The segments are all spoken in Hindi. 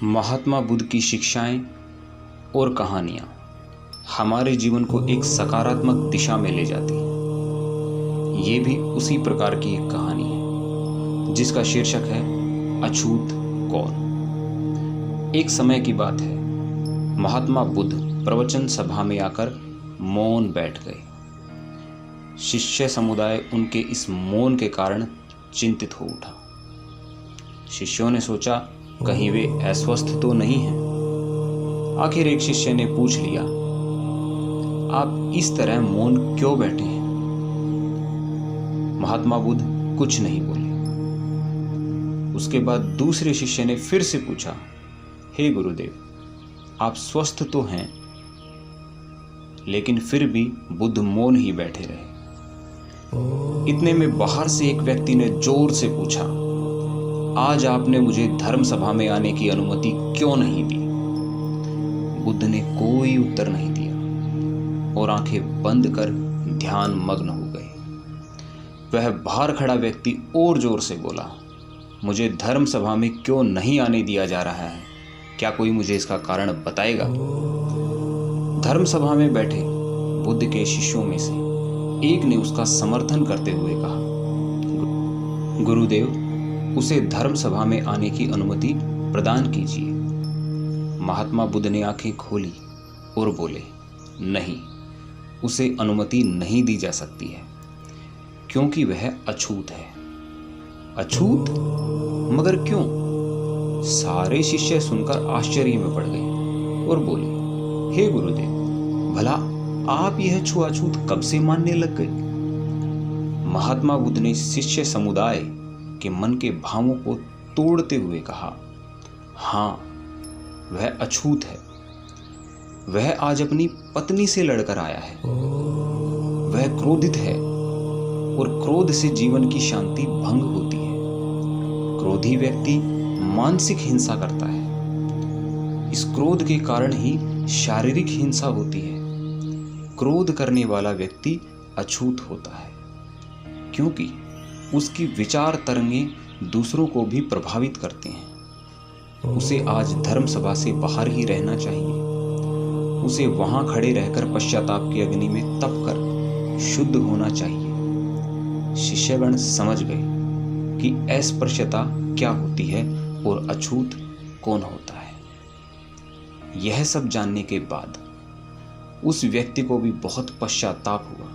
महात्मा बुद्ध की शिक्षाएं और कहानियां हमारे जीवन को एक सकारात्मक दिशा में ले जाती हैं। ये भी उसी प्रकार की एक कहानी है जिसका शीर्षक है अछूत कौन। एक समय की बात है, महात्मा बुद्ध प्रवचन सभा में आकर मौन बैठ गए। शिष्य समुदाय उनके इस मौन के कारण चिंतित हो उठा। शिष्यों ने सोचा कहीं वे अस्वस्थ तो नहीं हैं। आखिर एक शिष्य ने पूछ लिया, आप इस तरह मौन क्यों बैठे हैं? महात्मा बुद्ध कुछ नहीं बोले। उसके बाद दूसरे शिष्य ने फिर से पूछा, हे गुरुदेव, आप स्वस्थ तो हैं? लेकिन फिर भी बुद्ध मौन ही बैठे रहे। इतने में बाहर से एक व्यक्ति ने जोर से पूछा, आज आपने मुझे धर्म सभा में आने की अनुमति क्यों नहीं दी? बुद्ध ने कोई उत्तर नहीं दिया और आंखें बंद कर ध्यान मग्न हो गए। वह बाहर खड़ा व्यक्ति और जोर से बोला, मुझे धर्म सभा में क्यों नहीं आने दिया जा रहा है? क्या कोई मुझे इसका कारण बताएगा? धर्म सभा में बैठे बुद्ध के शिष्यों में से एक ने उसका समर्थन करते हुए कहा, गुरुदेव, उसे धर्म सभा में आने की अनुमति प्रदान कीजिए। महात्मा बुद्ध ने आंखें खोली और बोले, नहीं, उसे अनुमति नहीं दी जा सकती है क्योंकि वह अछूत है। अछूत? मगर क्यों? सारे शिष्य सुनकर आश्चर्य में पड़ गए और बोले, हे गुरुदेव, भला आप यह छुआछूत कब से मानने लग गए? महात्मा बुद्ध ने शिष्य समुदाय के मन के भावों को तोड़ते हुए कहा, हाँ, वह अछूत है। वह आज अपनी पत्नी से लड़कर आया है। वह क्रोधित है और क्रोध से जीवन की शांति भंग होती है। क्रोधी व्यक्ति मानसिक हिंसा करता है। इस क्रोध के कारण ही शारीरिक हिंसा होती है। क्रोध करने वाला व्यक्ति अछूत होता है क्योंकि उसकी विचार तरंगें दूसरों को भी प्रभावित करते हैं। उसे आज धर्म सभा से बाहर ही रहना चाहिए। उसे वहां खड़े रहकर पश्चाताप की अग्नि में तप कर शुद्ध होना चाहिए। शिष्यगण समझ गए कि अस्पृश्यता क्या होती है और अछूत कौन होता है। यह सब जानने के बाद उस व्यक्ति को भी बहुत पश्चाताप हुआ।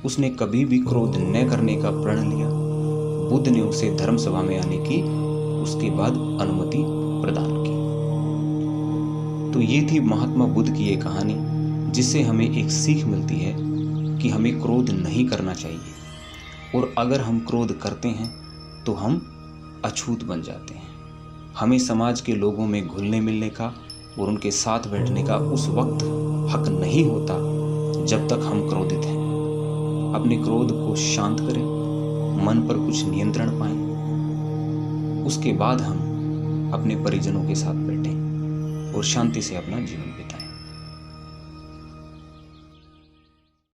उसने कभी भी क्रोध न करने का प्रण लिया। बुद्ध ने उसे धर्म सभा में आने की उसके बाद अनुमति प्रदान की। तो ये थी महात्मा बुद्ध की ये कहानी, जिससे हमें एक सीख मिलती है कि हमें क्रोध नहीं करना चाहिए और अगर हम क्रोध करते हैं तो हम अछूत बन जाते हैं। हमें समाज के लोगों में घुलने मिलने का और उनके साथ बैठने का उस वक्त हक नहीं होता जब तक हम क्रोधित हैं। अपने क्रोध को शांत करें, मन पर कुछ नियंत्रण पाएं। उसके बाद हम अपने परिजनों के साथ बैठें और शांति से अपना जीवन बिताएं।